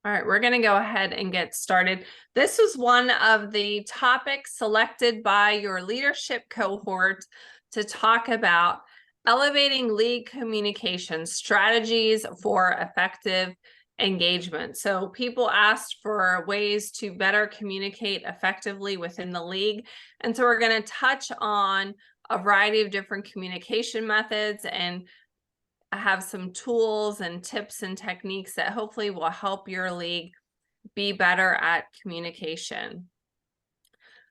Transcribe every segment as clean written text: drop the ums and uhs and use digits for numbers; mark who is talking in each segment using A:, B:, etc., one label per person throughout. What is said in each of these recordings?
A: All right, we're going to go ahead and get started. This was one of the topics selected by your leadership cohort to talk about elevating lead communication strategies for effective engagement. So people asked for ways to better communicate effectively within the league. And so we're going to touch on a variety of different communication methods and I have some tools and tips and techniques that hopefully will help your league be better at communication.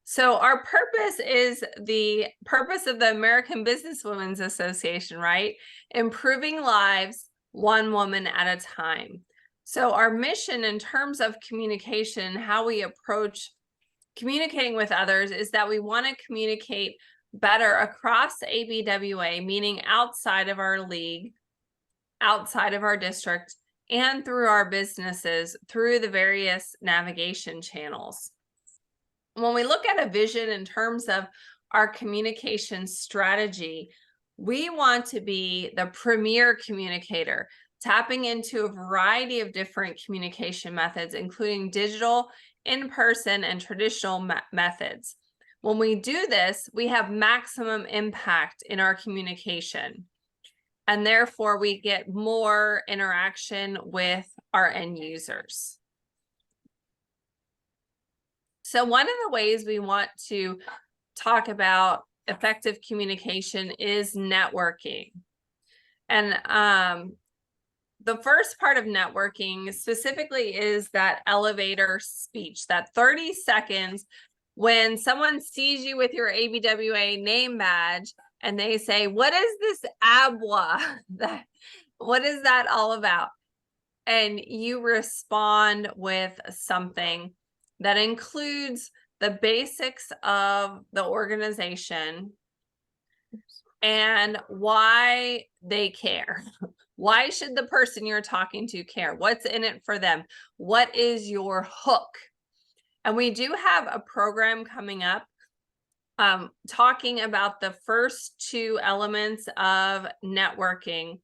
A: So our purpose is the purpose of the American Businesswomen's Association, right? Improving lives one woman at a time. So our mission in terms of communication, how we approach communicating with others, is that we want to communicate better across ABWA, meaning outside of our league, outside of our district, and through our businesses through the various navigation channels. When we look at a vision in terms of our communication strategy, we want to be the premier communicator, tapping into a variety of different communication methods, including digital, in-person, and traditional methods. When we do this, we have maximum impact in our communication. And therefore, we get more interaction with our end users. So one of the ways we want to talk about effective communication is networking. And the first part of networking specifically is that elevator speech, that 30 seconds when someone sees you with your ABWA name badge and they say, what is this ABWA? What is that all about? And you respond with something that includes the basics of the organization and why they care. Why should the person you're talking to care? What's in it for them? What is your hook? And we do have a program coming up talking about the first two elements of networking,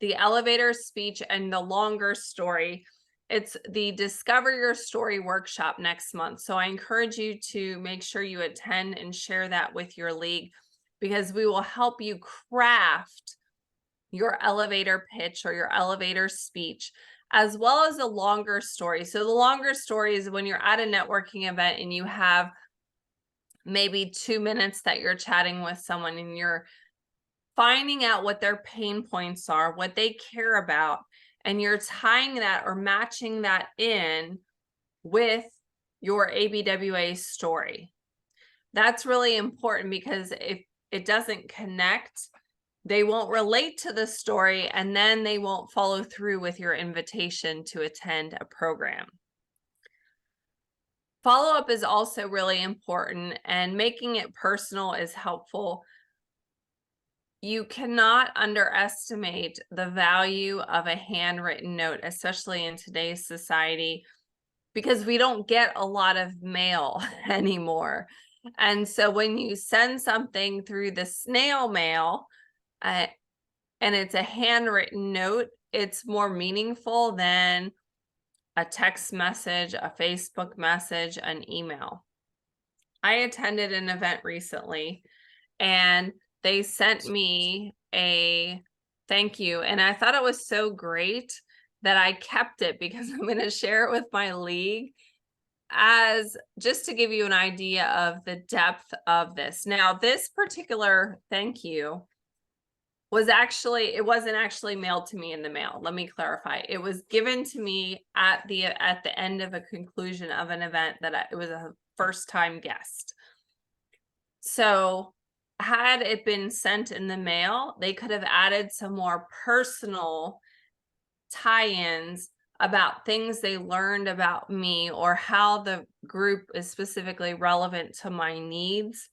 A: the elevator speech and the longer story. It's the Discover Your Story workshop next month. So I encourage you to make sure you attend and share that with your league, because we will help you craft your elevator pitch or your elevator speech, as well as a longer story. So the longer story is when you're at a networking event and you have maybe 2 minutes that you're chatting with someone and you're finding out what their pain points are, what they care about, and you're tying that or matching that in with your ABWA story. That's really important, because if it doesn't connect, they won't relate to the story, and then they won't follow through with your invitation to attend a program. Follow-up is also really important, and making it personal is helpful. You cannot underestimate the value of a handwritten note, especially in today's society, because we don't get a lot of mail anymore. And so when you send something through the snail mail, and it's a handwritten note, it's more meaningful than a text message, a Facebook message, an email. I attended an event recently and they sent me a thank you, and I thought it was so great that I kept it, because I'm going to share it with my league, as just to give you an idea of the depth of this. Now, this particular thank you was actually, it wasn't actually mailed to me in the mail. Let me clarify. It was given to me at the end of a conclusion of an event that it was a first-time guest. So had it been sent in the mail, they could have added some more personal tie-ins about things they learned about me or how the group is specifically relevant to my needs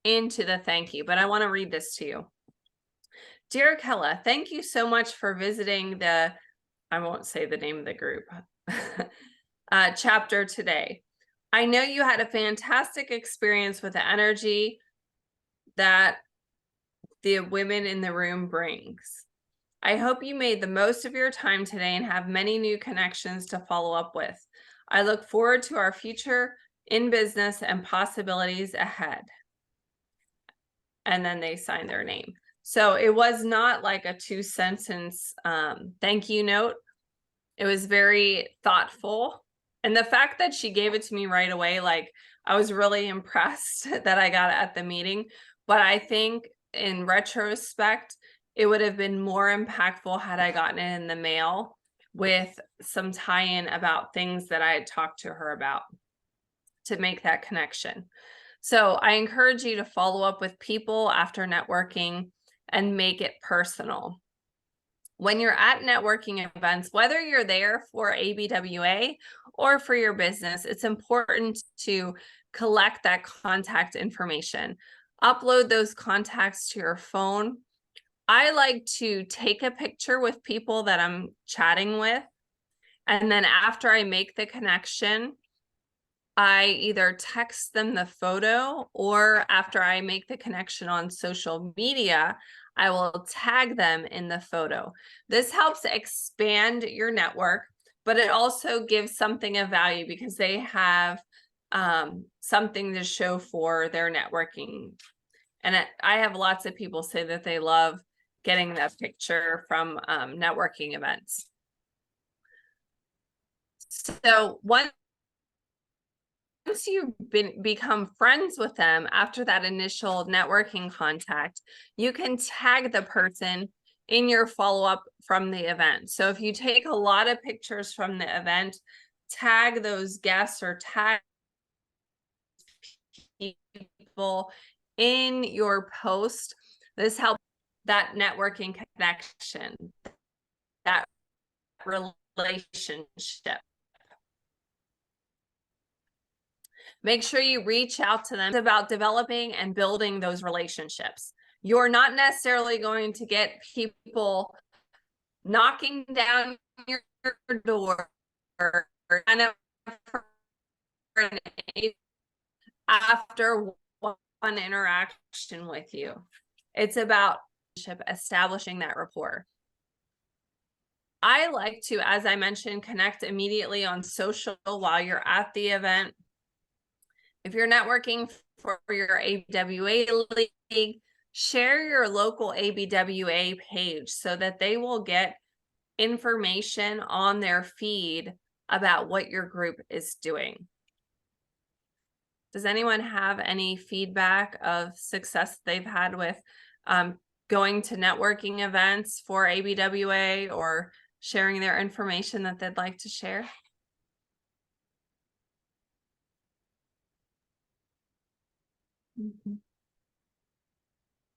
A: into the thank you. But I want to read this to you. Dear Kella, thank you so much for visiting the, I won't say the name of the group, chapter today. I know you had a fantastic experience with the energy that the women in the room brings. I hope you made the most of your time today and have many new connections to follow up with. I look forward to our future in business and possibilities ahead. And then they sign their name. So it was not like a 2-sentence thank you note. It was very thoughtful. And the fact that she gave it to me right away, like, I was really impressed that I got it at the meeting. But I think in retrospect, it would have been more impactful had I gotten it in the mail with some tie-in about things that I had talked to her about to make that connection. So I encourage you to follow up with people after networking and make it personal. When you're at networking events, whether you're there for ABWA or for your business, it's important to collect that contact information. Upload those contacts to your phone. I like to take a picture with people that I'm chatting with. And then after I make the connection, I either text them the photo, or after I make the connection on social media, I will tag them in the photo. This helps expand your network, but it also gives something of value because they have something to show for their networking. And I have lots of people say that they love getting that picture from networking events. So once you've become friends with them after that initial networking contact, you can tag the person in your follow-up from the event. So if you take a lot of pictures from the event, tag those guests or tag people in your post. This helps that networking connection, that relationship. Make sure you reach out to them. It's about developing and building those relationships. You're not necessarily going to get people knocking down your door kind of after one interaction with you. It's about establishing that rapport. I like to, as I mentioned, connect immediately on social while you're at the event. If you're networking for your ABWA league, share your local ABWA page so that they will get information on their feed about what your group is doing. Does anyone have any feedback of success they've had with going to networking events for ABWA or sharing their information that they'd like to share?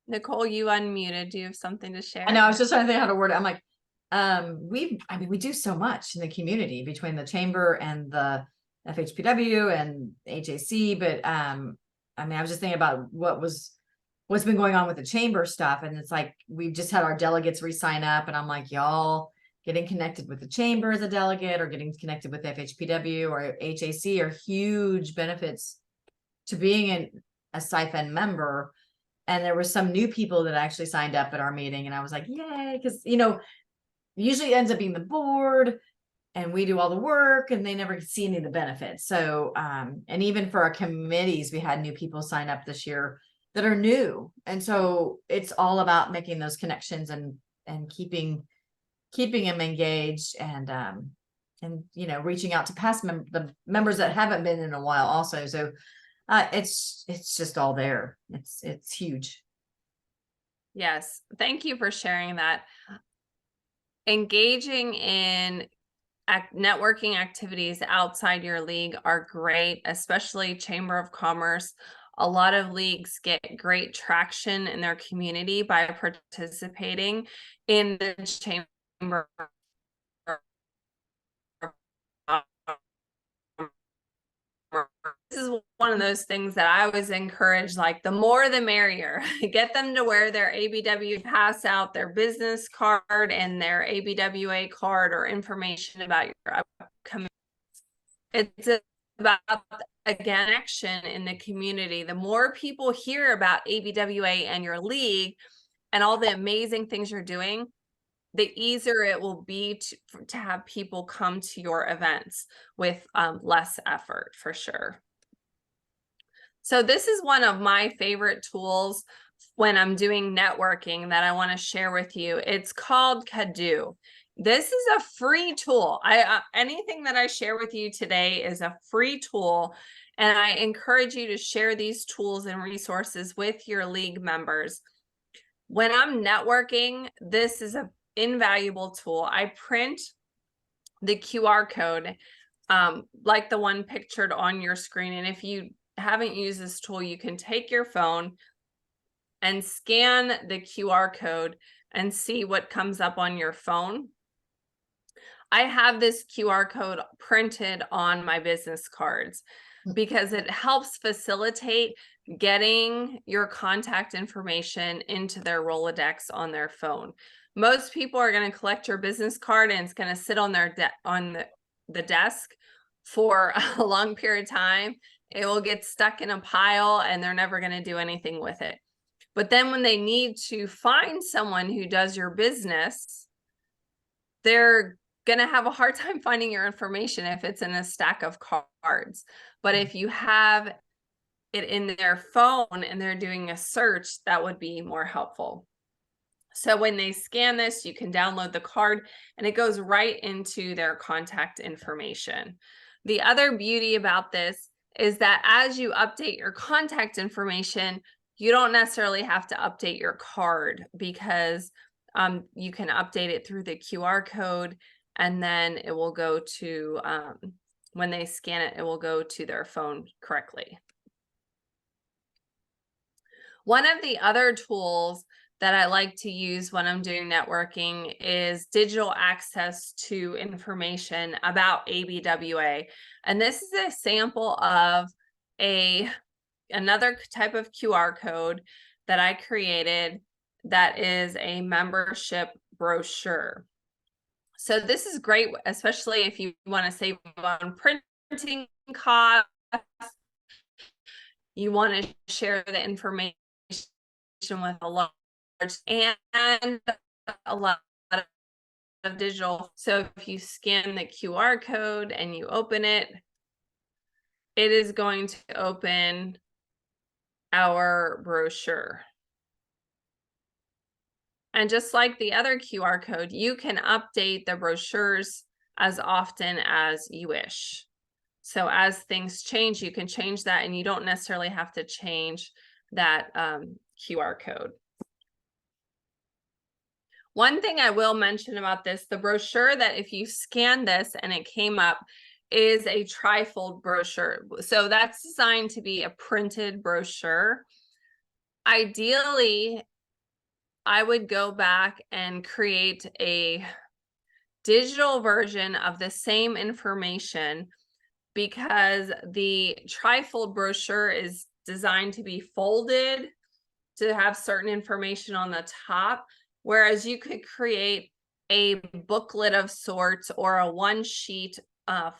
A: Nicole, you unmuted. Do you have something to share?
B: I know, I was just trying to think how to word it. I'm like, we do so much in the community between the chamber and the FHPW and HAC, but I was just thinking about what's been going on with the chamber stuff, and it's like we've just had our delegates re-sign up, and I'm like, y'all getting connected with the chamber as a delegate or getting connected with FHPW or HAC are huge benefits to being a SIFN member. And there were some new people that actually signed up at our meeting, and I was like, yay, because usually it ends up being the board and we do all the work and they never see any of the benefits. So and even for our committees, we had new people sign up this year that are new. And so it's all about making those connections and keeping them engaged and reaching out to past the members that haven't been in a while also. So it's just all there. It's huge.
A: Yes, thank you for sharing that. Engaging in networking activities outside your league are great, especially Chamber of Commerce. A lot of leagues get great traction in their community by participating in the chamber. This is one of those things that I always encourage, like the more the merrier. Get them to wear their ABWA, pass out their business card and their ABWA card or information about your upcoming. It's about, again, action in the community. The more people hear about ABWA and your league and all the amazing things you're doing, the easier it will be to have people come to your events with less effort, for sure. So this is one of my favorite tools when I'm doing networking that I want to share with you. It's called Kado. This is a free tool. Anything that I share with you today is a free tool, and I encourage you to share these tools and resources with your league members. When I'm networking, this is an invaluable tool. I print the QR code like the one pictured on your screen. And if you haven't used this tool, you can take your phone and scan the QR code and see what comes up on your phone. I have this QR code printed on my business cards because it helps facilitate getting your contact information into their Rolodex on their phone. Most people are going to collect your business card and it's going to sit on their the desk for a long period of time. It will get stuck in a pile and they're never going to do anything with it. But then when they need to find someone who does your business, they're going to have a hard time finding your information if it's in a stack of cards. But if you have it in their phone and they're doing a search, that would be more helpful. So when they scan this, you can download the card and it goes right into their contact information. The other beauty about this is that as you update your contact information, you don't necessarily have to update your card because you can update it through the QR code, and then it will go to, when they scan it, it will go to their phone correctly. One of the other tools that I like to use when I'm doing networking is digital access to information about ABWA. And this is a sample of another type of QR code that I created that is a membership brochure. So this is great, especially if you want to save on printing costs, you want to share the information with a large and a lot of digital. So if you scan the QR code and you open it, it is going to open our brochure. And just like the other QR code, you can update the brochures as often as you wish. So as things change, you can change that, and you don't necessarily have to change that QR code. One thing I will mention about this, the brochure, that if you scan this and it came up, is a trifold brochure. So that's designed to be a printed brochure. Ideally, I would go back and create a digital version of the same information, because the trifold brochure is designed to be folded to have certain information on the top, whereas you could create a booklet of sorts or a one-sheet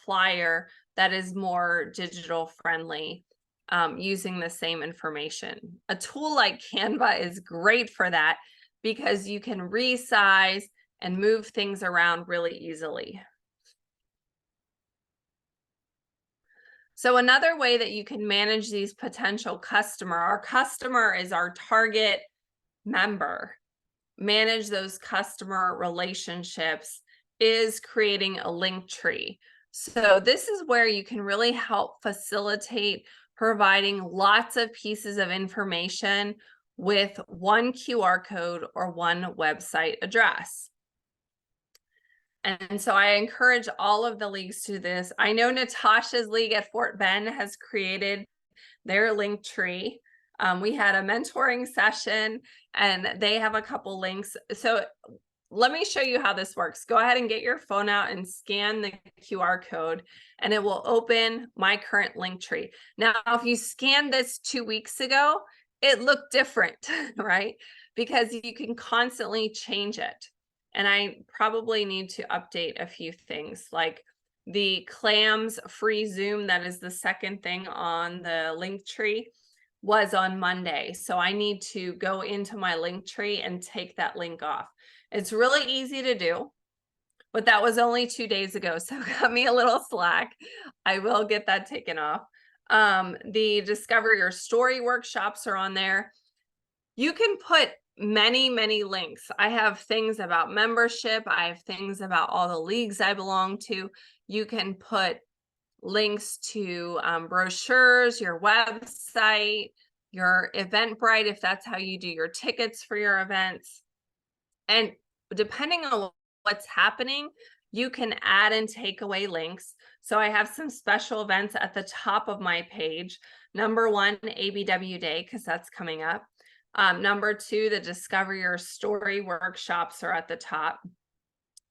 A: flyer that is more digital friendly, using the same information. A tool like Canva is great for that because you can resize and move things around really easily. So another way that you can manage these potential our customer is our target member. Manage those customer relationships is creating a link tree. So this is where you can really help facilitate providing lots of pieces of information with one QR code or one website address. And so I encourage all of the leagues to this. I know Natasha's league at Fort Bend has created their link tree. We had a mentoring session and they have a couple links. So let me show you how this works. Go ahead and get your phone out and scan the QR code and it will open my current link tree. Now, if you scanned this 2 weeks ago, it looked different, right? Because you can constantly change it. And I probably need to update a few things, like the clams free Zoom. That is the second thing on the link tree. was on Monday. So I need to go into my link tree and take that link off. It's really easy to do, but that was only 2 days ago. So cut me a little slack. I will get that taken off. The Discover Your Story workshops are on there. You can put many links. I have things about membership. I have things about all the leagues I belong to. You can put links to brochures, your website, your Eventbrite, if that's how you do your tickets for your events. And depending on what's happening, you can add and take away links. So I have some special events at the top of my page. Number 1, ABW Day, because that's coming up. Number 2, the Discover Your Story workshops are at the top.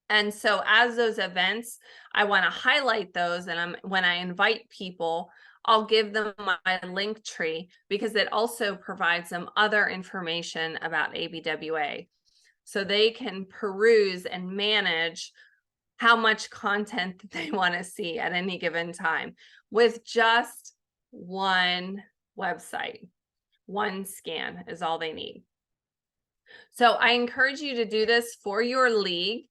A: And so as those events, I want to highlight those. And when I invite people, I'll give them my link tree because it also provides them other information about ABWA. So they can peruse and manage how much content they want to see at any given time with just one website. One scan is all they need. So I encourage you to do this for your league.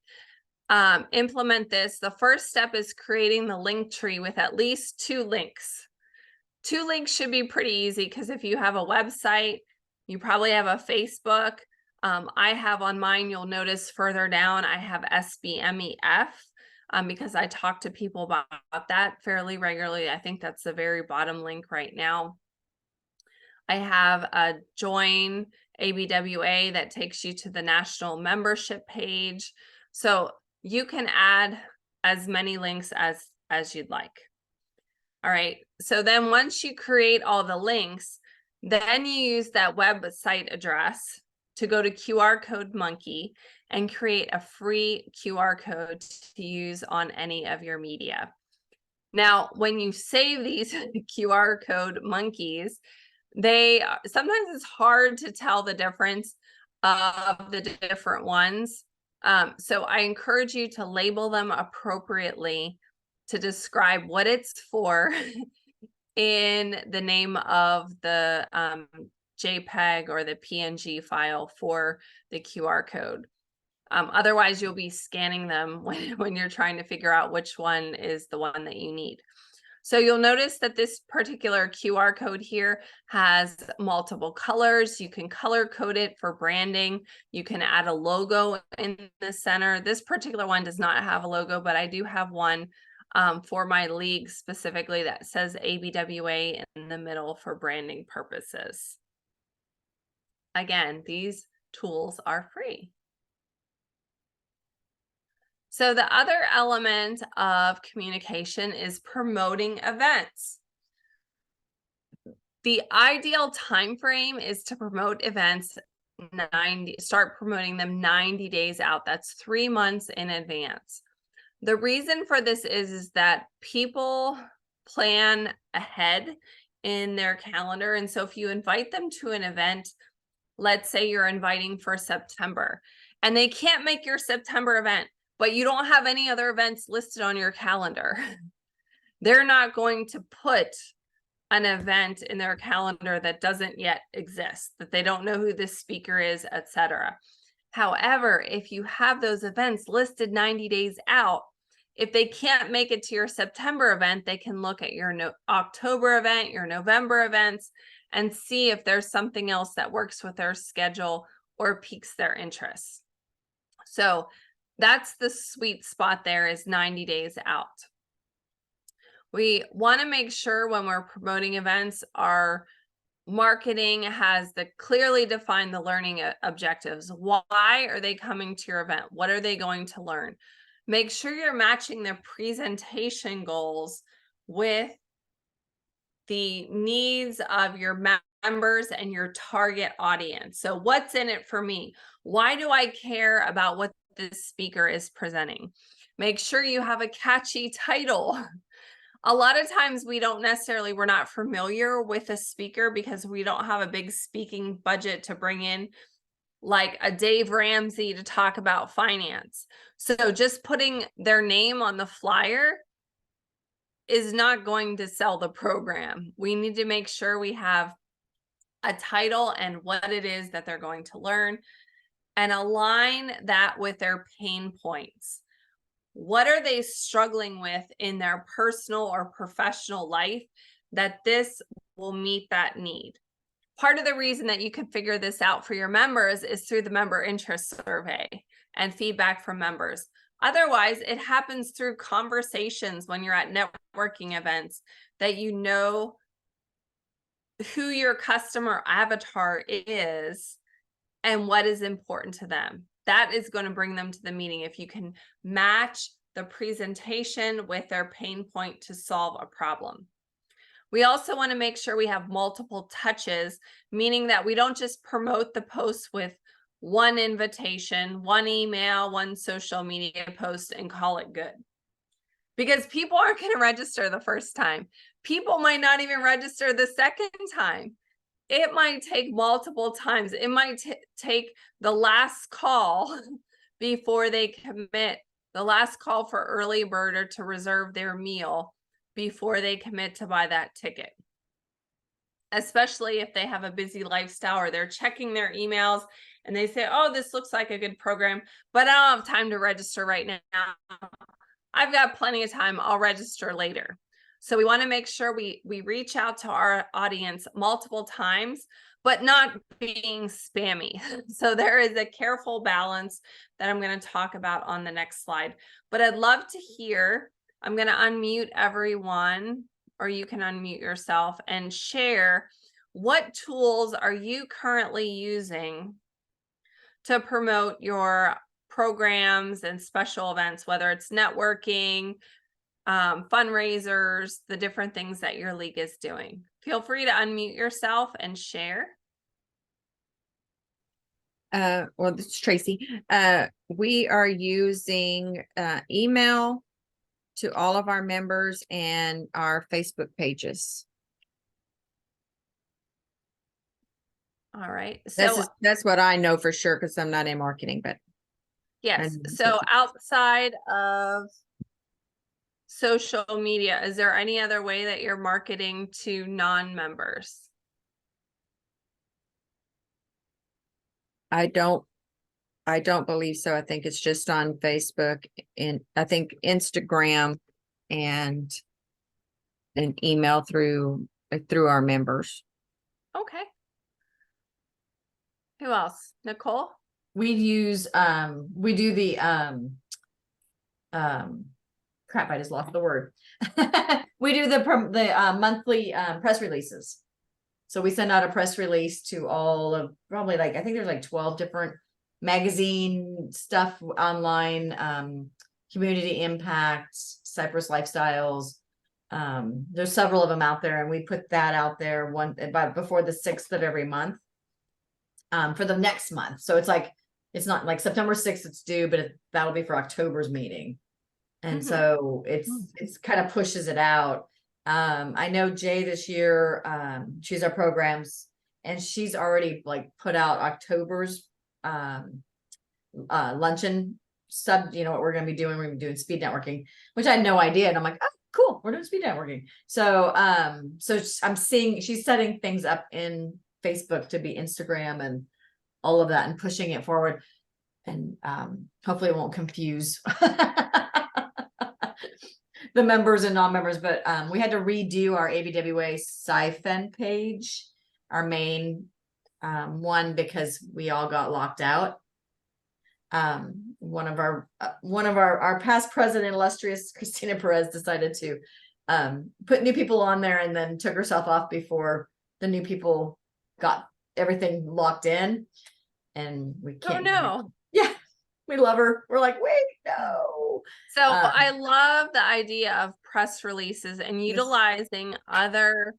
A: Implement this. The first step is creating the link tree with at least 2 links. 2 links should be pretty easy because if you have a website, you probably have a Facebook. I have on mine, you'll notice further down, I have SBMEF because I talk to people about that fairly regularly. I think that's the very bottom link right now. I have a Join ABWA that takes you to the national membership page. So you can add as many links as you'd like. All right, so then once you create all the links, then you use that website address to go to QR Code Monkey and create a free QR code to use on any of your media. Now, when you save these QR code monkeys, sometimes it's hard to tell the difference of the different ones. So I encourage you to label them appropriately to describe what it's for in the name of the JPEG or the PNG file for the QR code. Otherwise, you'll be scanning them when you're trying to figure out which one is the one that you need. So you'll notice that this particular QR code here has multiple colors. You can color code it for branding. You can add a logo in the center. This particular one does not have a logo, but I do have one for my league specifically that says ABWA in the middle for branding purposes. Again, these tools are free. So the other element of communication is promoting events. The ideal time frame is to promote events start promoting them 90 days out. That's 3 months in advance. The reason for this is that people plan ahead in their calendar. And so if you invite them to an event, let's say you're inviting for September, and they can't make your September event, but you don't have any other events listed on your calendar. They're not going to put an event in their calendar that doesn't yet exist, that they don't know who this speaker is, etc. However, if you have those events listed 90 days out, if they can't make it to your September event, they can look at your October event, your November events, and see if there's something else that works with their schedule or piques their interest. So that's the sweet spot there, is 90 days out. We want to make sure when we're promoting events, our marketing has clearly defined the learning objectives. Why are they coming to your event? What are they going to learn? Make sure you're matching their presentation goals with the needs of your members and your target audience. So what's in it for me? Why do I care about what this speaker is presenting? Make sure you have a catchy title. A lot of times we're not familiar with a speaker because we don't have a big speaking budget to bring in like a Dave Ramsey to talk about finance. So just putting their name on the flyer is not going to sell the program. We need to make sure we have a title and what it is that they're going to learn, and align that with their pain points. What are they struggling with in their personal or professional life that this will meet that need? Part of the reason that you can figure this out for your members is through the member interest survey and feedback from members. Otherwise, it happens through conversations when you're at networking events that you know who your customer avatar is and what is important to them. That is going to bring them to the meeting if you can match the presentation with their pain point to solve a problem. We also want to make sure we have multiple touches, meaning that we don't just promote the post with one invitation, one email, one social media post and call it good. Because people aren't going to register the first time. People might not even register the second time. It might take multiple times. It might take the last call before they commit, the last call for early birder to reserve their meal before they commit to buy that ticket. Especially if they have a busy lifestyle or they're checking their emails and they say, oh, this looks like a good program, but I don't have time to register right now. I've got plenty of time. I'll register later. So we want to make sure we reach out to our audience multiple times, but not being spammy. So there is a careful balance that I'm going to talk about on the next slide. But I'd love to hear, I'm going to unmute everyone, or you can unmute yourself and share what tools are you currently using to promote your programs and special events, whether it's networking, fundraisers, the different things that your league is doing. Feel free to unmute yourself and share.
C: Well, this is Tracy. We are using email to all of our members and our Facebook pages.
A: All right. So
C: That's what I know for sure because I'm not in marketing, but
A: yes. So outside of social media, is there any other way that you're marketing to non-members?
C: I don't believe so. I think it's just on Facebook and I think Instagram and an email through our members.
A: Okay. Who else? Nicole?
B: We use we do the crap, I just lost the word. We do the monthly press releases. So we send out a press release to all of probably I think there's 12 different magazine stuff online, community impact, Cypress Lifestyles. There's several of them out there, and we put that out there before the 6th of every month for the next month. So it's not like September 6th it's due, but that'll be for October's meeting. And so it's kind of pushes it out. I know Jay this year, she's our programs, and she's already put out October's luncheon sub, what we're going to be doing. We're going to be doing speed networking, which I had no idea. And I'm like, oh, cool. We're doing speed networking. So, so I'm seeing she's setting things up in Facebook to be Instagram and all of that and pushing it forward. And, hopefully it won't confuse the members and non-members, but, we had to redo our ABWA Siphon page, our main, one, because we all got locked out. One of our past president, illustrious Christina Perez, decided to put new people on there and then took herself off before the new people got everything locked in, and we can't.
A: Oh no.
B: Yeah, we love her. We're like, wait, no.
A: So I love the idea of press releases and utilizing other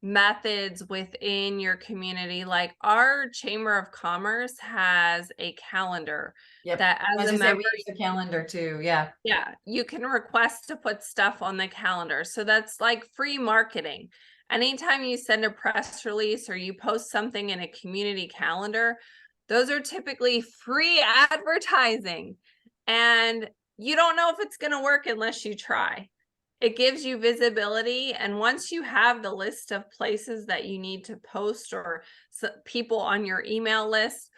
A: methods within your community. Like our Chamber of Commerce has a calendar that as a member,
B: we use the calendar too. Yeah.
A: Yeah, you can request to put stuff on the calendar. So that's like free marketing. Anytime you send a press release or you post something in a community calendar, those are typically free advertising. And you don't know if it's going to work unless you try. it gives you visibility. And once you have the list of places that you need to post or people on your email list,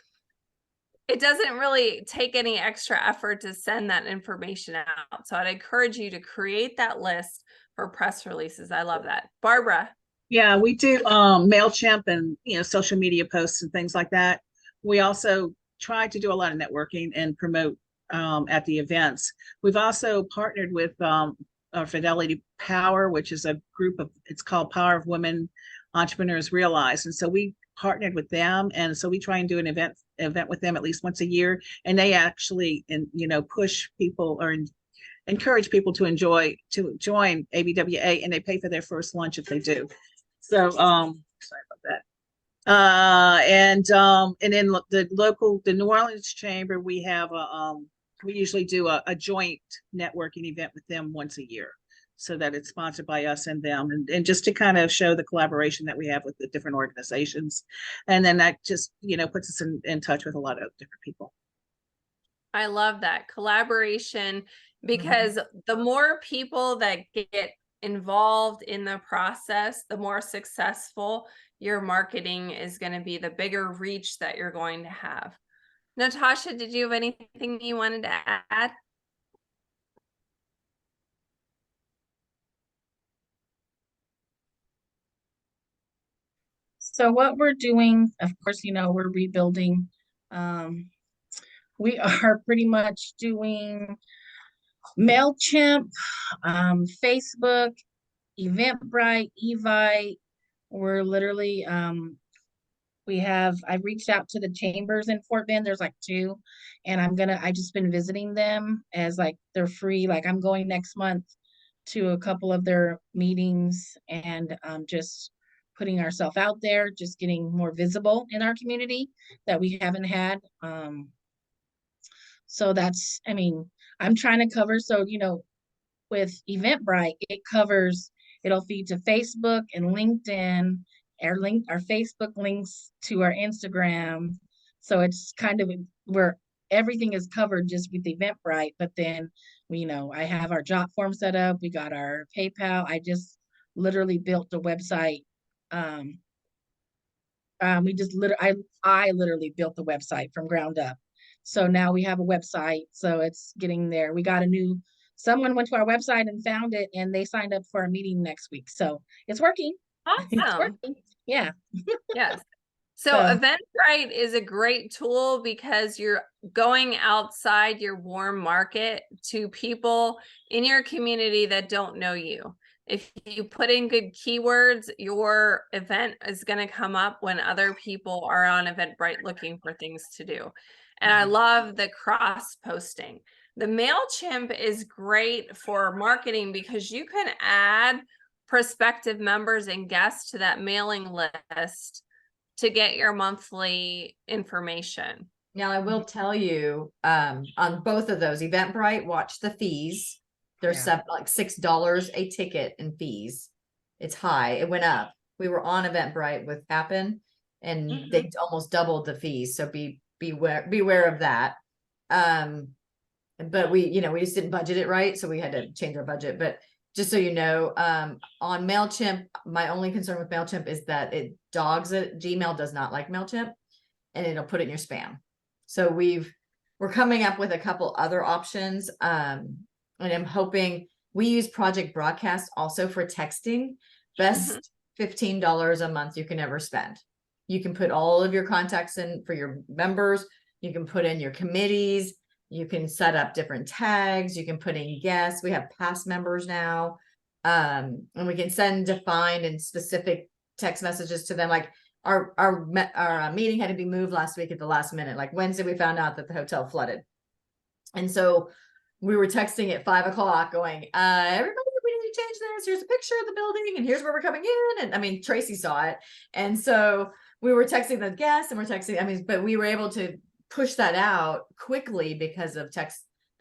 A: it doesn't really take any extra effort to send that information out. So I'd encourage you to create that list for press releases. I love that. Barbara.
D: Yeah, we do MailChimp and social media posts and things like that. We also try to do a lot of networking and promote at the events. We've also partnered with Fidelity Power, which is a group of, it's called Power of Women Entrepreneurs Realized. And so we partnered with them. And so we try and do an event with them at least once a year. And they actually, push people or encourage people to join ABWA, and they pay for their first lunch if they do. So, sorry about that. And then the New Orleans Chamber, we have we usually do a joint networking event with them once a year, so that it's sponsored by us and them, and just to kind of show the collaboration that we have with the different organizations. And then that just, puts us in touch with a lot of different people.
A: I love that collaboration, because the more people that get involved in the process, the more successful your marketing is going to be, the bigger reach that you're going to have. Natasha, did you have anything you wanted to add?
E: So what we're doing, of course, we're rebuilding. We are pretty much doing MailChimp, Facebook, Eventbrite, Evite. We're literally, I've reached out to the chambers in Fort Bend. There's like 2, and I just been visiting them as like they're free. Like I'm going next month to a couple of their meetings, and just putting ourselves out there, just getting more visible in our community that we haven't had. So that's, I'm trying to cover, so, with Eventbrite, it'll feed to Facebook and LinkedIn. Our Facebook links to our Instagram. So it's kind of where everything is covered just with Eventbrite. But then, I have our job form set up. We got our PayPal. I just literally built a website. I literally built the website from ground up. So now we have a website. So it's getting there. We got someone went to our website and found it, and they signed up for a meeting next week. So it's working. It's
A: Awesome.
E: working. Yeah.
A: Yes. So
E: So-
A: Eventbrite is a great tool because you're going outside your warm market to people in your community that don't know you. If you put in good keywords, your event is going to come up when other people are on Eventbrite looking for things to do. And I love the cross posting. The MailChimp is great for marketing because you can add prospective members and guests to that mailing list to get your monthly information.
B: Now, I will tell you, on both of those, Eventbrite, watch the fees. There's
E: Yeah.
B: like $6 a ticket in fees. It's high. It went up. We were on Eventbrite with Happen, and they almost doubled the fees. So beware of that. But we just didn't budget it right, so we had to change our budget. But just so you know, on MailChimp, my only concern with MailChimp is that it dogs it. Gmail does not like MailChimp, and it'll put it in your spam. So we're coming up with a couple other options. And I'm hoping we use Project Broadcast also for texting. Best $15 a month you can ever spend. You can put all of your contacts in for your members. You can put in your committees. You can set up different tags. You can put in guests. We have past members now. And we can send defined and specific text messages to them. Like our meeting had to be moved last week at the last minute. Like Wednesday, we found out that the hotel flooded. And so we were texting at 5 o'clock going, everybody, we need to change this. Here's a picture of the building and here's where we're coming in. And Tracy saw it. And so we were texting the guests and we're texting, but we were able to push that out quickly because of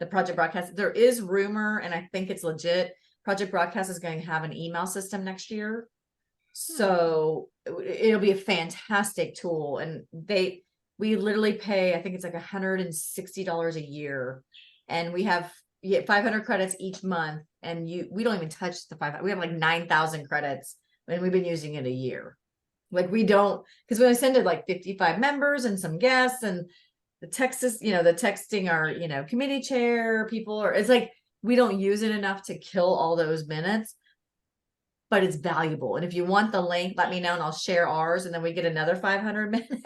B: the Project Broadcast. There is rumor, and I think it's legit, Project Broadcast is going to have an email system next year. So it'll be a fantastic tool. And we literally pay, I think it's like $160 a year. And we have 500 credits each month and we don't even touch the 500. We have like 9,000 credits and we've been using it a year. Like we don't, because when I send it like 55 members and some guests and the text is, the texting our, committee chair people, or it's like, we don't use it enough to kill all those minutes, but it's valuable. And if you want the link, let me know and I'll share ours. And then we get another 500 minutes.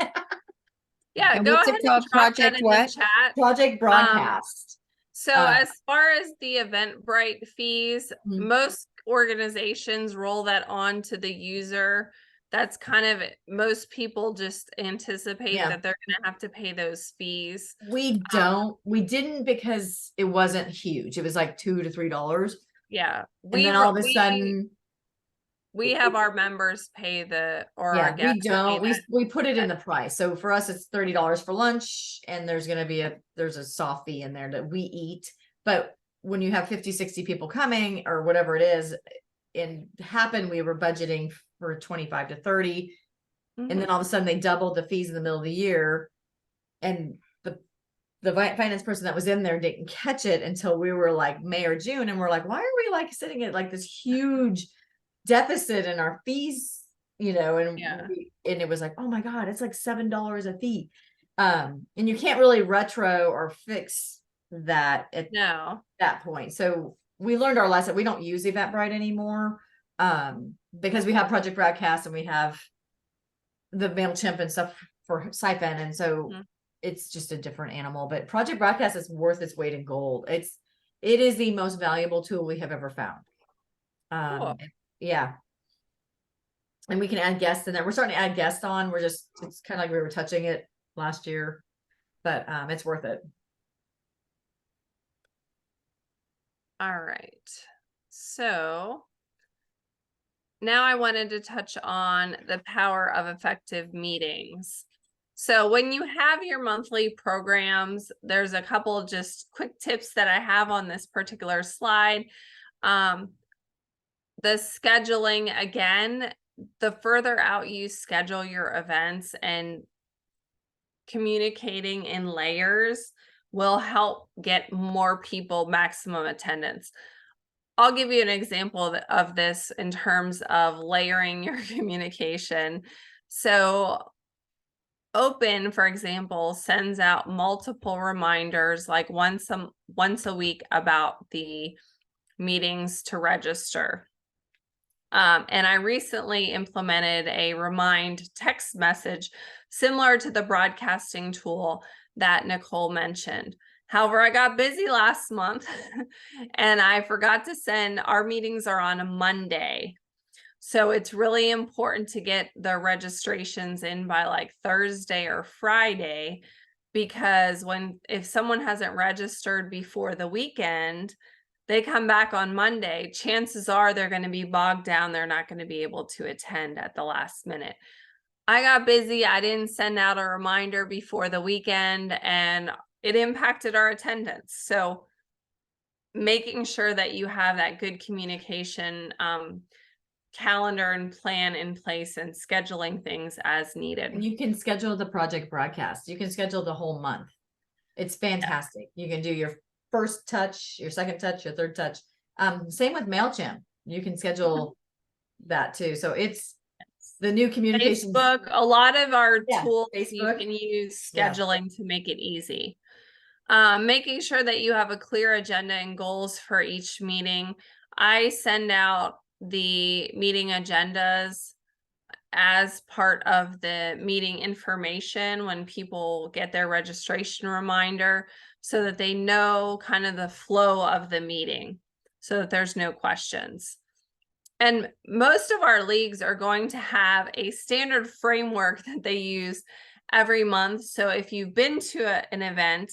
A: Yeah,
C: And
A: go
C: what's
A: ahead
C: it
A: and
C: called?
A: drop that
C: Project
A: in
C: what?
A: the chat.
B: Project Broadcast.
A: So
B: Uh,
A: as far as the Eventbrite fees,
B: Mhm.
A: most organizations roll that on to the user. That's kind of, most people just anticipate
B: Yeah.
A: that they're gonna have to pay those fees.
B: We didn't because it wasn't huge. It was like $2 to $3.
A: Yeah.
B: And then all of a sudden,
A: We have our members pay or our
B: yeah, we
A: guests pay
B: don't,
A: that.
B: we put it in the price. So for us, it's $30 for lunch and there's going to be there's a soft fee in there that we eat. But when you have 50, 60 people coming or whatever it is, we were budgeting for 25 to 30. And then
A: Mhm.
B: all of a sudden they doubled the fees in the middle of the year. And the finance person that was in there didn't catch it until we were like May or June. And we're like, why are we like sitting at like this huge deficit in our fees, and
A: Yeah.
B: and it was like, oh my God, it's like $7 a fee. And you can't really retro or fix that at
A: No.
B: that point. So we learned our lesson. We don't use Eventbrite anymore. Because we have Project Broadcast and we have the MailChimp and stuff for Siphon. And so
A: Mhm.
B: it's just a different animal, but Project Broadcast is worth its weight in gold. It is the most valuable tool we have ever found.
A: Cool.
B: Yeah. And we can add guests in there. We're starting to add guests on. It's kind of like we were touching it last year, but it's worth it.
A: All right. So now I wanted to touch on the power of effective meetings. So when you have your monthly programs, there's a couple of just quick tips that I have on this particular slide. The scheduling, again, the further out you schedule your events and communicating in layers will help get more people maximum attendance. I'll give you an example of this in terms of layering your communication. So Open, for example, sends out multiple reminders like once a week about the meetings to register. And I recently implemented a remind text message similar to the broadcasting tool that Nicole mentioned. However, I got busy last month and I forgot to send. Our meetings are on a Monday. So it's really important to get the registrations in by like Thursday or Friday, because if someone hasn't registered before the weekend, they come back on Monday, chances are they're going to be bogged down. They're not going to be able to attend at the last minute. I got busy. I didn't send out a reminder before the weekend and it impacted our attendance. So making sure that you have that good communication calendar and plan in place and scheduling things as needed.
B: And you can schedule the Project Broadcast. You can schedule the whole month. It's fantastic. You can do your first touch, your second touch, your third touch. Same with MailChimp. You can schedule that too. So it's the new communication.
A: Facebook, a lot of our
B: Yeah,
A: tools you
B: Facebook.
A: can use
B: Yeah.
A: scheduling to make it easy. Making sure that you have a clear agenda and goals for each meeting. I send out the meeting agendas as part of the meeting information when people get their registration reminder, so that they know kind of the flow of the meeting, so that there's no questions. And most of our leagues are going to have a standard framework that they use every month. So if you've been to an event,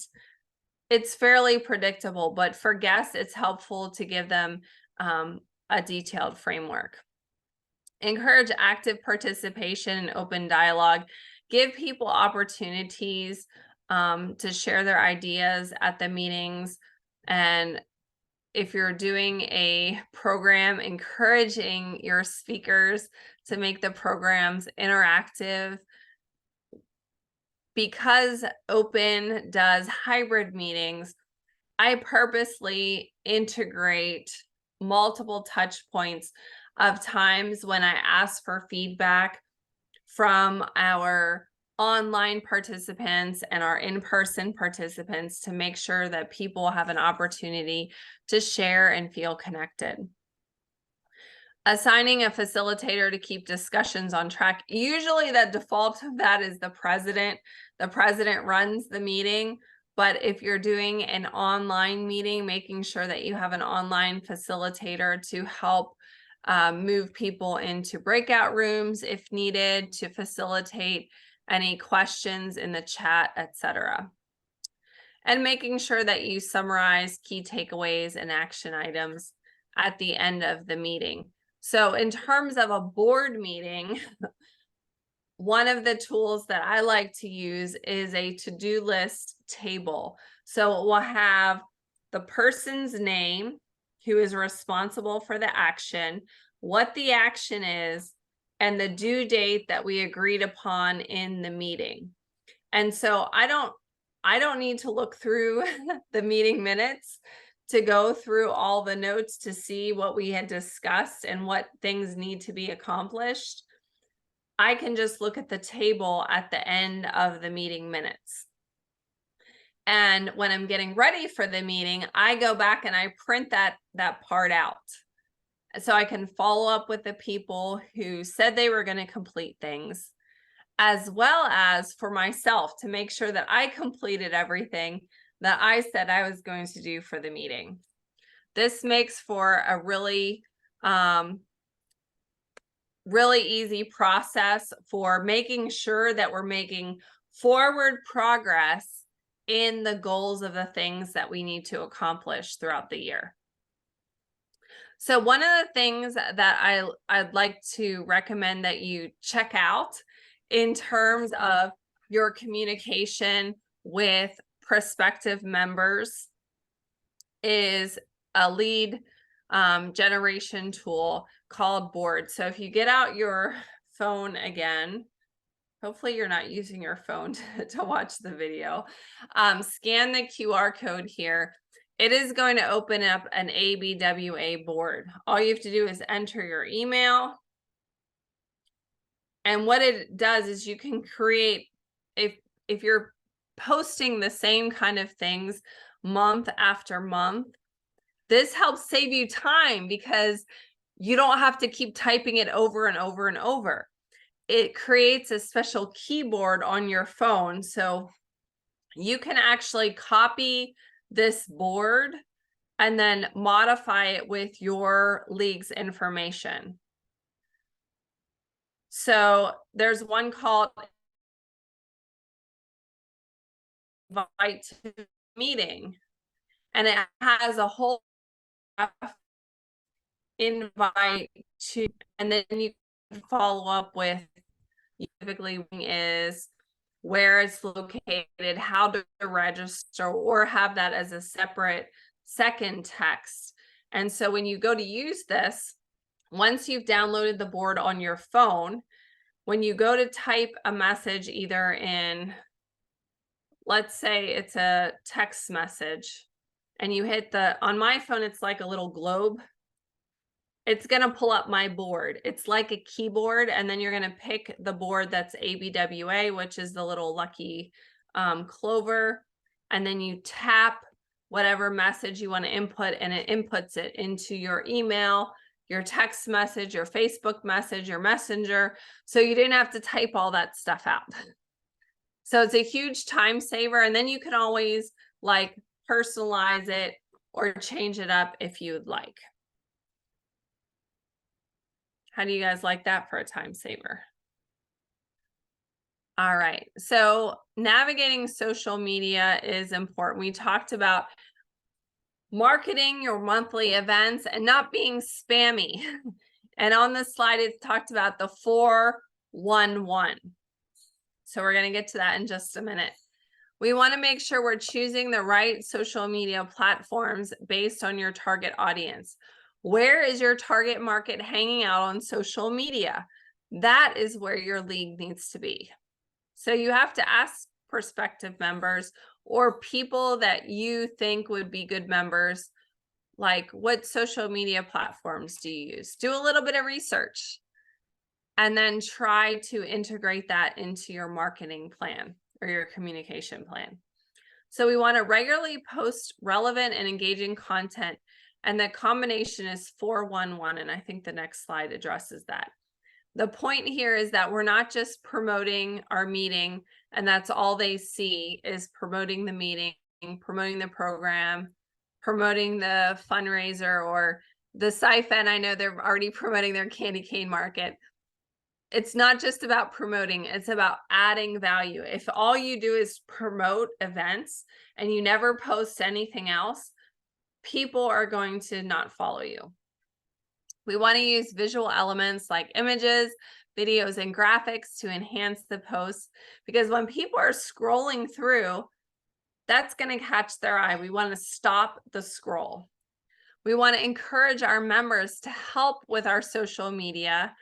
A: it's fairly predictable, but for guests, it's helpful to give them a detailed framework. Encourage active participation and open dialogue. Give people opportunities to share their ideas at the meetings. And if you're doing a program, encouraging your speakers to make the programs interactive. Because Open does hybrid meetings, I purposely integrate multiple touch points of times when I ask for feedback from our online participants and our in-person participants to make sure that people have an opportunity to share and feel connected. Assigning a facilitator to keep discussions on track. Usually the default of that is the president. The president runs the meeting, but if you're doing an online meeting, making sure that you have an online facilitator to help move people into breakout rooms if needed, to facilitate any questions in the chat, etc. And making sure that you summarize key takeaways and action items at the end of the meeting. So in terms of a board meeting, one of the tools that I like to use is a to-do list table. So it will have the person's name who is responsible for the action, what the action is, and the due date that we agreed upon in the meeting. And so I don't need to look through the meeting minutes to go through all the notes to see what we had discussed and what things need to be accomplished. I can just look at the table at the end of the meeting minutes. And when I'm getting ready for the meeting, I go back and I print that part out. So I can follow up with the people who said they were going to complete things, as well as for myself to make sure that I completed everything that I said I was going to do for the meeting. This makes for a really easy process for making sure that we're making forward progress in the goals of the things that we need to accomplish throughout the year. So one of the things that I'd like to recommend that you check out in terms of your communication with prospective members is a lead generation tool called Board. So if you get out your phone again, hopefully you're not using your phone to watch the video, scan the QR code here. It is going to open up an ABWA board. All you have to do is enter your email. And what it does is you can create, if you're posting the same kind of things month after month, this helps save you time because you don't have to keep typing it over and over and over. It creates a special keyboard on your phone. So you can actually copy this board and then modify it with your league's information. So there's one called Invite to Meeting, and it has a whole invite to, and then you can follow up with typically is where it's located, how to register, or have that as a separate second text. And so when you go to use this, once you've downloaded the board on your phone, when you go to type a message either in, let's say it's a text message, and you hit on my phone, it's like a little globe. It's going to pull up my board. It's like a keyboard, and then you're going to pick the board that's ABWA, which is the little lucky clover, and then you tap whatever message you want to input, and it inputs it into your email, your text message, your Facebook message, your messenger, so you didn't have to type all that stuff out. So it's a huge time saver, and then you can always like personalize it or change it up if you would like. How do you guys like that for a time saver? All right, so navigating social media is important. We talked about marketing your monthly events and not being spammy. And on this slide, it talked about the 4-1-1. So we're going to get to that in just a minute. We want to make sure we're choosing the right social media platforms based on your target audience. Where is your target market hanging out on social media? That is where your league needs to be. So you have to ask prospective members or people that you think would be good members, Like, what social media platforms do you use? Do a little bit of research and then try to integrate that into your marketing plan or your communication plan. So we want to regularly post relevant and engaging content. And the combination is 411. And I think the next slide addresses that. The point here is that we're not just promoting our meeting and that's all they see is promoting the meeting, promoting the program, promoting the fundraiser or the SciFed. I know they're already promoting their candy cane market. It's not just about promoting, it's about adding value. If all you do is promote events and you never post anything else, people are going to not follow you. We want to use visual elements like images, videos, and graphics to enhance the posts, because when people are scrolling through, that's going to catch their eye. We want to stop the scroll. We want to encourage our members to help with our social media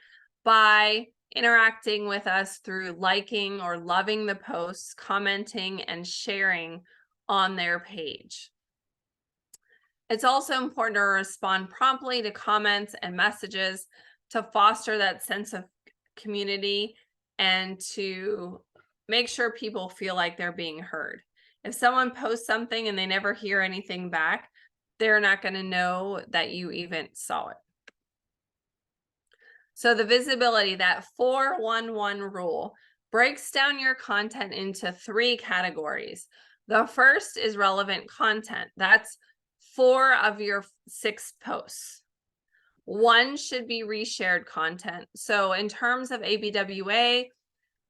A: by interacting with us through liking or loving the posts, commenting, and sharing on their page. It's also important to respond promptly to comments and messages to foster that sense of community and to make sure people feel like they're being heard. If someone posts something and they never hear anything back, they're not going to know that you even saw it. So the visibility, that 411 rule, breaks down your content into 3 categories. The first is relevant content. That's 4 of your 6 posts. 1 should be reshared content. So in terms of ABWA,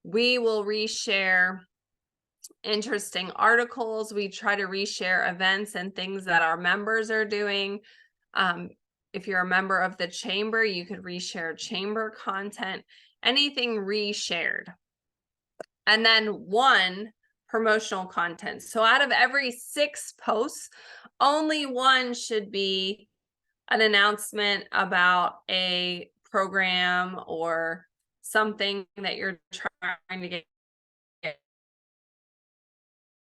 A: we will reshare interesting articles. We try to reshare events and things that our members are doing. If you're a member of the chamber, you could reshare chamber content, anything reshared. And then 1 promotional content. So out of every 6 posts, only 1 should be an announcement about a program or something that you're trying to get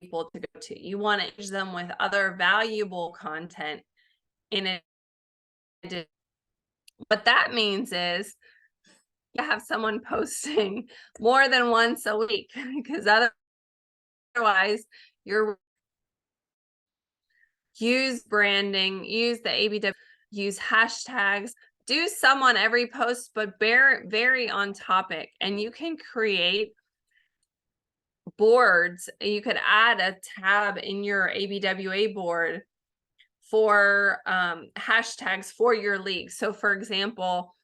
A: people to go to. You want to engage them with other valuable content in it. What that means is you have someone posting more than once a week, because otherwise you're use branding, use the ABW, use hashtags, do some on every post, but very on topic. And you can create boards. You could add a tab in your ABWA board for hashtags for your league. So for example,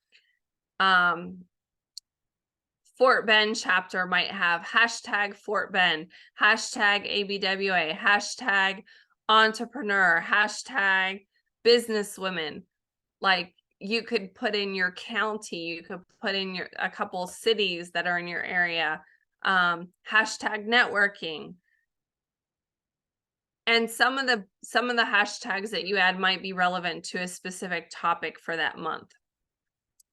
A: Fort Bend chapter might have hashtag Fort Bend, hashtag ABWA, hashtag entrepreneur, hashtag businesswomen. Like, you could put in your county, you could put in a couple cities that are in your area, hashtag networking. And some of the hashtags that you add might be relevant to a specific topic for that month.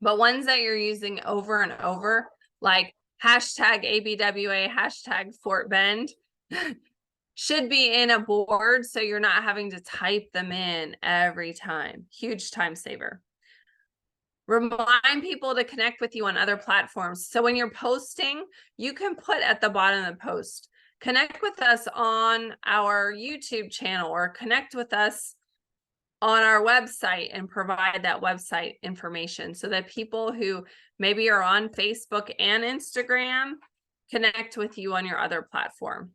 A: But ones that you're using over and over, like hashtag ABWA, hashtag Fort Bend, should be in a board so you're not having to type them in every time. Huge time saver. Remind people to connect with you on other platforms. So when you're posting, you can put at the bottom of the post, connect with us on our YouTube channel or connect with us on our website, and provide that website information so that people who maybe are on Facebook and Instagram connect with you on your other platform.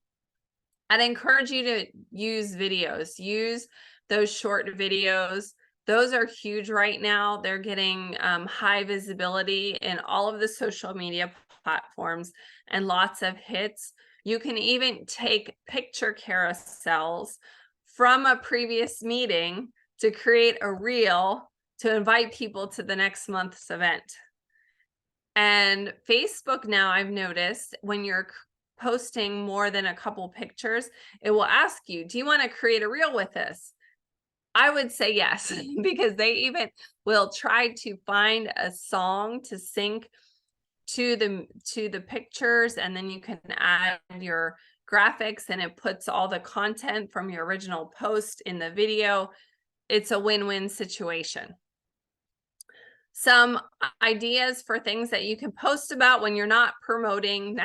A: I'd encourage you to use videos, use those short videos. Those are huge right now. They're getting high visibility in all of the social media platforms and lots of hits. You can even take picture carousels from a previous meeting to create a reel to invite people to the next month's event. And Facebook now, I've noticed, when you're posting more than a couple pictures, it will ask you, do you want to create a reel with this? I would say yes, because they even will try to find a song to sync to the pictures, and then you can add your graphics and it puts all the content from your original post in the video. it's a win-win situation. Some ideas for things that you can post about when you're not promoting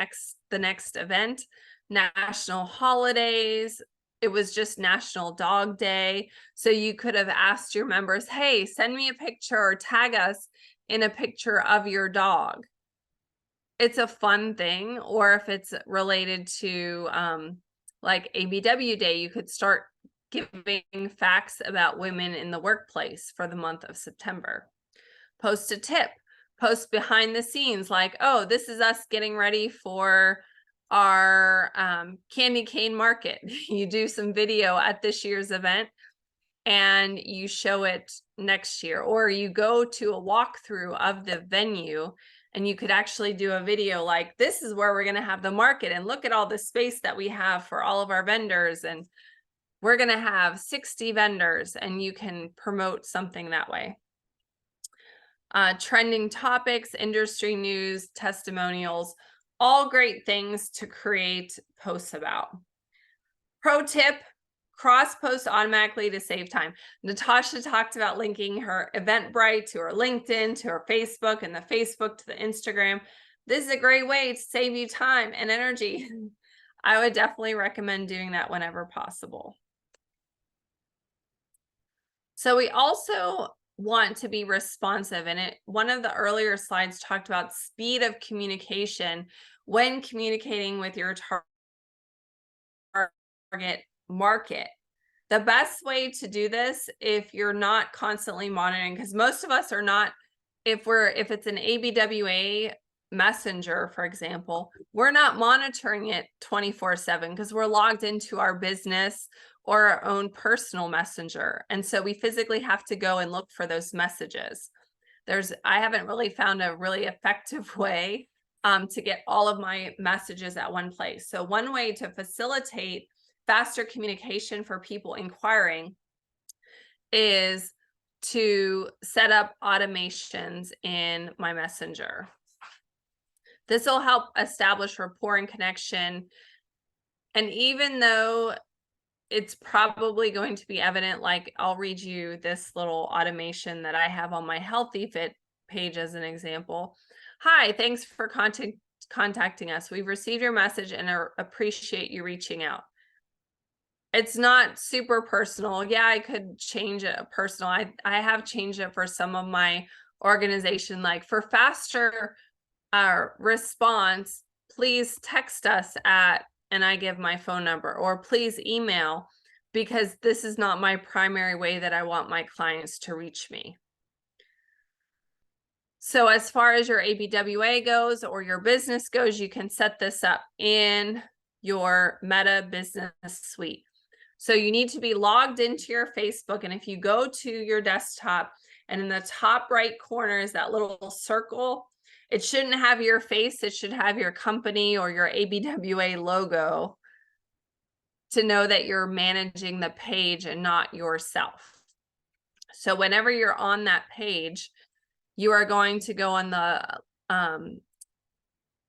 A: the next event: national holidays. It was just National Dog Day. So you could have asked your members, hey, send me a picture or tag us in a picture of your dog. It's a fun thing. Or if it's related to like ABW Day, you could start giving facts about women in the workplace for the month of September. Post a tip, post behind the scenes, like, oh, this is us getting ready for our candy cane market. You do some video at this year's event and you show it next year, or you go to a walkthrough of the venue and you could actually do a video like, this is where we're going to have the market, and look at all the space that we have for all of our vendors, and we're going to have 60 vendors, and you can promote something that way. Trending topics, industry news, testimonials, all great things to create posts about. Pro tip, cross post automatically to save time. Natasha talked about linking her Eventbrite to her LinkedIn, to her Facebook, and the Facebook to the Instagram. This is a great way to save you time and energy. I would definitely recommend doing that whenever possible. So we also want to be responsive, and one of the earlier slides talked about speed of communication when communicating with your target market. The best way to do this, if you're not constantly monitoring, because most of us are not, if it's an ABWA messenger, for example, we're not monitoring it 24/7 because we're logged into our business or our own personal messenger. And so we physically have to go and look for those messages. I haven't really found a really effective way to get all of my messages at one place. So one way to facilitate faster communication for people inquiring is to set up automations in my messenger. This will help establish rapport and connection. And even though it's probably going to be evident, like I'll read you this little automation that I have on my Healthy Fit page as an example. Hi, thanks for contacting us. We've received your message and appreciate you reaching out. It's not super personal. Yeah, I could change it personal. I have changed it for some of my organization, like for faster response, please text us at, and I give my phone number, or please email, because this is not my primary way that I want my clients to reach me. So as far as your ABWA goes or your business goes, you can set this up in your Meta Business Suite. So you need to be logged into your Facebook. And if you go to your desktop and in the top right corner is that little circle, it shouldn't have your face. It should have your company or your ABWA logo to know that you're managing the page and not yourself. So whenever you're on that page, you are going to go on the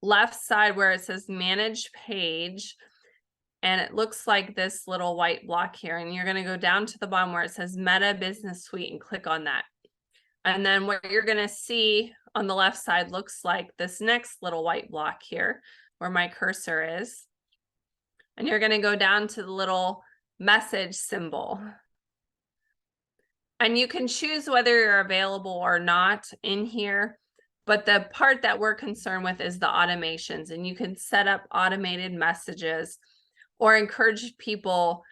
A: left side where it says manage page. And it looks like this little white block here. And you're going to go down to the bottom where it says Meta Business Suite and click on that. And then what you're going to see on the left side looks like this next little white block here where my cursor is. And you're going to go down to the little message symbol. And you can choose whether you're available or not in here. But the part that we're concerned with is the automations. And you can set up automated messages or encourage people.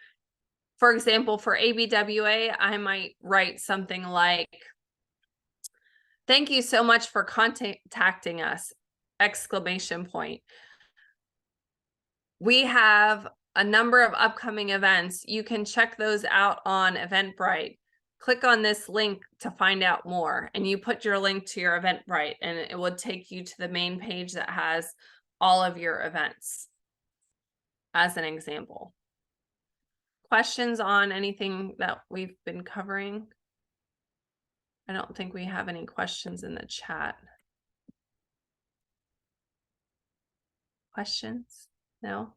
A: For example, for ABWA, I might write something like, thank you so much for contacting us, ! We have a number of upcoming events. You can check those out on Eventbrite. Click on this link to find out more. And you put your link to your Eventbrite and it will take you to the main page that has all of your events, as an example. Questions on anything that we've been covering? I don't think we have any questions in the chat. Questions? No?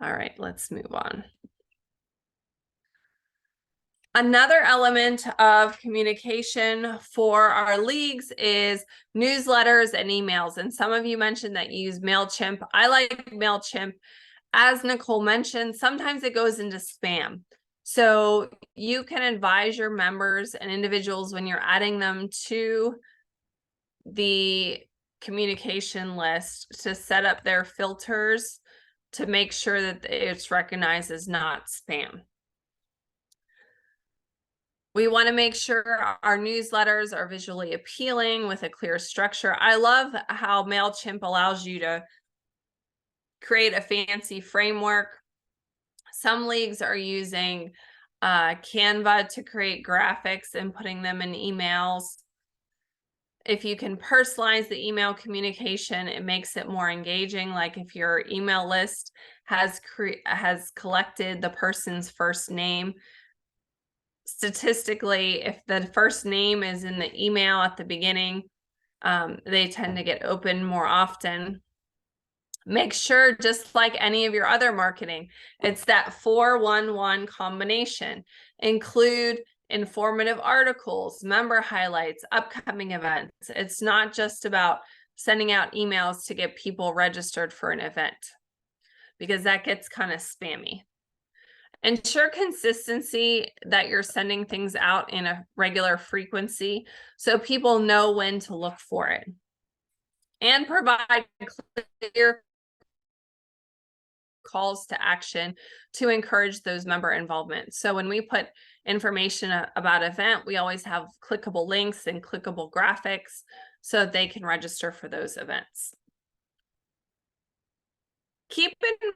A: All right, let's move on. Another element of communication for our leagues is newsletters and emails. And some of you mentioned that you use MailChimp. I like MailChimp. As Nicole mentioned, sometimes it goes into spam. So you can advise your members and individuals when you're adding them to the communication list to set up their filters to make sure that it's recognized as not spam. We want to make sure our newsletters are visually appealing with a clear structure. I love how MailChimp allows you to create a fancy framework. Some leagues are using Canva to create graphics and putting them in emails. If you can personalize the email communication, it makes it more engaging. Like if your email list has collected the person's first name, statistically, if the first name is in the email at the beginning, they tend to get opened more often. Make sure, just like any of your other marketing, it's that 4-1-1 combination. Include informative articles, member highlights, upcoming events. It's not just about sending out emails to get people registered for an event, because that gets kind of spammy. Ensure consistency, that you're sending things out in a regular frequency so people know when to look for it. And provide clear calls to action to encourage those member involvement. So when we put information about event, we always have clickable links and clickable graphics so that they can register for those events. Keep in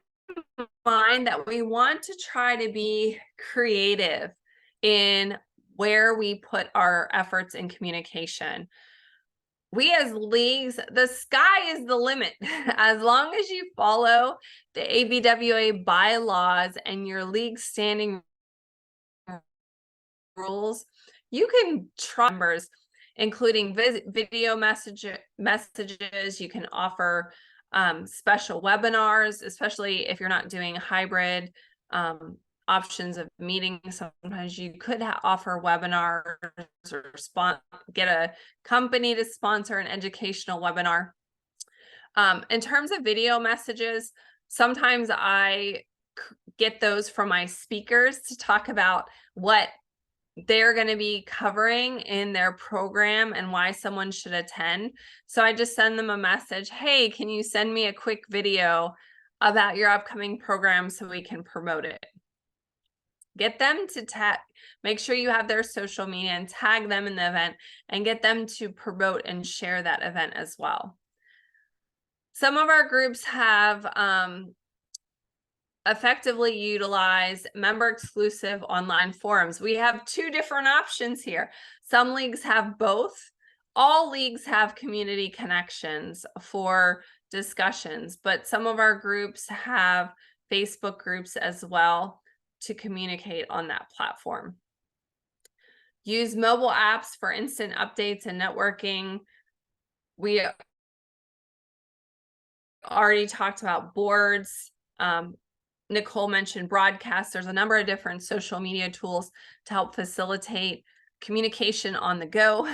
A: mind that we want to try to be creative in where we put our efforts in communication. We as leagues, the sky is the limit. As long as you follow the ABWA bylaws and your league standing rules, you can try members, including video messages. You can offer special webinars, especially if you're not doing hybrid options of meetings. Sometimes you could offer webinars or get a company to sponsor an educational webinar. In terms of video messages, sometimes I get those from my speakers to talk about what they're going to be covering in their program and why someone should attend. So I just send them a message, hey, can you send me a quick video about your upcoming program so we can promote it? Get them to make sure you have their social media and tag them in the event and get them to promote and share that event as well. Some of our groups have effectively utilized member exclusive online forums. We have two different options here. Some leagues have both. All leagues have community connections for discussions, but some of our groups have Facebook groups as well to communicate on that platform. Use mobile apps for instant updates and networking. We already talked about boards. Nicole mentioned broadcasts. There's a number of different social media tools to help facilitate communication on the go.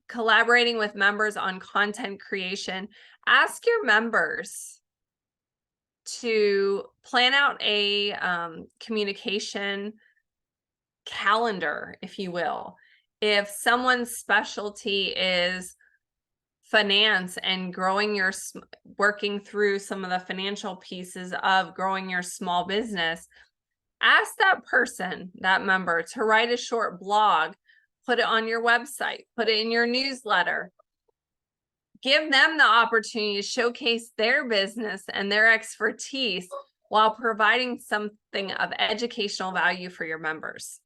A: Collaborating with members on content creation. Ask your members to plan out a communication calendar, if you will. If someone's specialty is finance and working through some of the financial pieces of growing your small business, ask that person, that member, to write a short blog, put it on your website, put it in your newsletter. Give them the opportunity to showcase their business and their expertise while providing something of educational value for your members.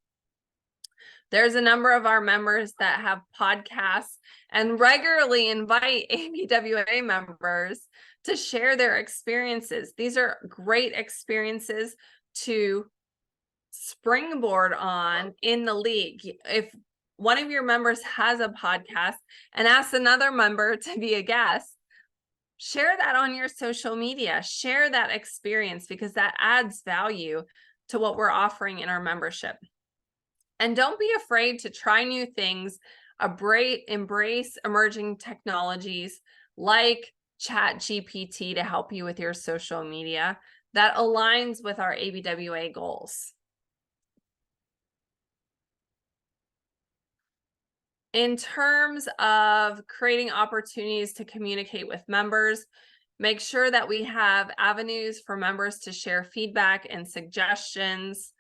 A: There's a number of our members that have podcasts and regularly invite ABWA members to share their experiences. These are great experiences to springboard on in the league. If one of your members has a podcast and asks another member to be a guest, share that on your social media, share that experience, because that adds value to what we're offering in our membership. And don't be afraid to try new things, embrace emerging technologies like ChatGPT to help you with your social media that aligns with our ABWA goals. In terms of creating opportunities to communicate with members, make sure that we have avenues for members to share feedback and suggestions,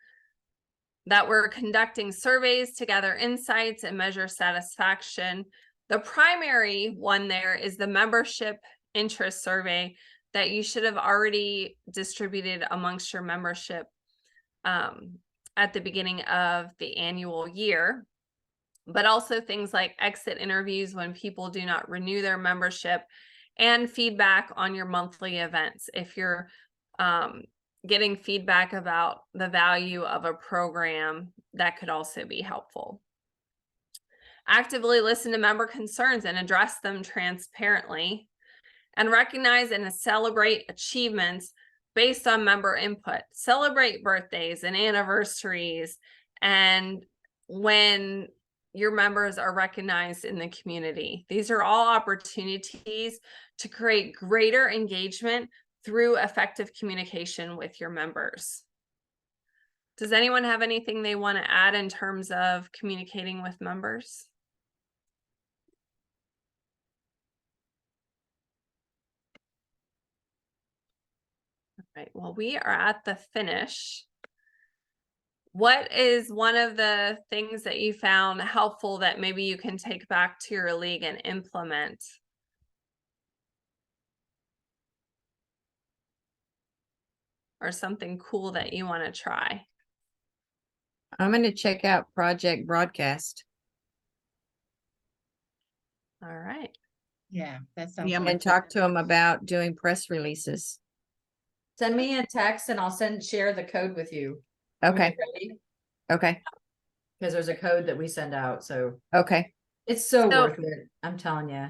A: that we're conducting surveys to gather insights and measure satisfaction. The primary one there is the membership interest survey that you should have already distributed amongst your membership at the beginning of the annual year. But also things like exit interviews when people do not renew their membership, and feedback on your monthly events. If you're getting feedback about the value of a program, that could also be helpful. Actively listen to member concerns and address them transparently, and recognize and celebrate achievements based on member input. Celebrate birthdays and anniversaries, and when your members are recognized in the community. These are all opportunities to create greater engagement through effective communication with your members. Does anyone have anything they want to add in terms of communicating with members? All right, well, we are at the finish. What is one of the things that you found helpful that maybe you can take back to your league and implement? Or something cool that you want to try?
C: I'm going to check out Project Broadcast
A: All right.
E: Yeah, that sounds
D: Yeah,
E: good.
D: my-
C: and talk to them about doing press releases.
B: Send me a text and I'll share the code with you.
C: Okay, okay,
B: Because there's a code that we send out, so
C: okay.
B: it's so
A: So-
B: worth it. I'm telling you.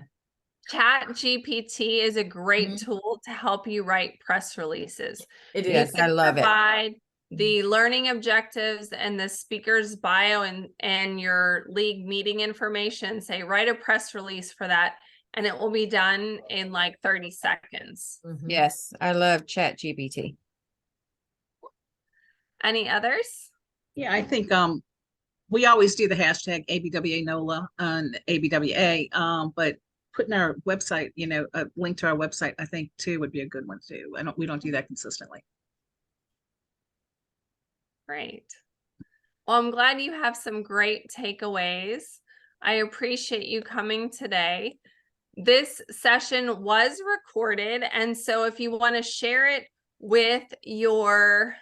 A: ChatGPT is a great
B: Mhm.
A: tool to help you write press releases.
B: It
C: Yes,
B: is.
A: You can
C: I love it.
A: provide the learning objectives and the speaker's bio and your league meeting information. Say, write a press release for that, and it will be done in like 30 seconds.
B: Mhm.
C: Yes, I love ChatGPT.
A: Any others?
D: Yeah, I think we always do the hashtag ABWA NOLA and ABWA, but putting our website, a link to our website, I think too would be a good one too. We don't do that consistently.
A: Great. Well, I'm glad you have some great takeaways. I appreciate you coming today. This session was recorded, and so if you want to share it with your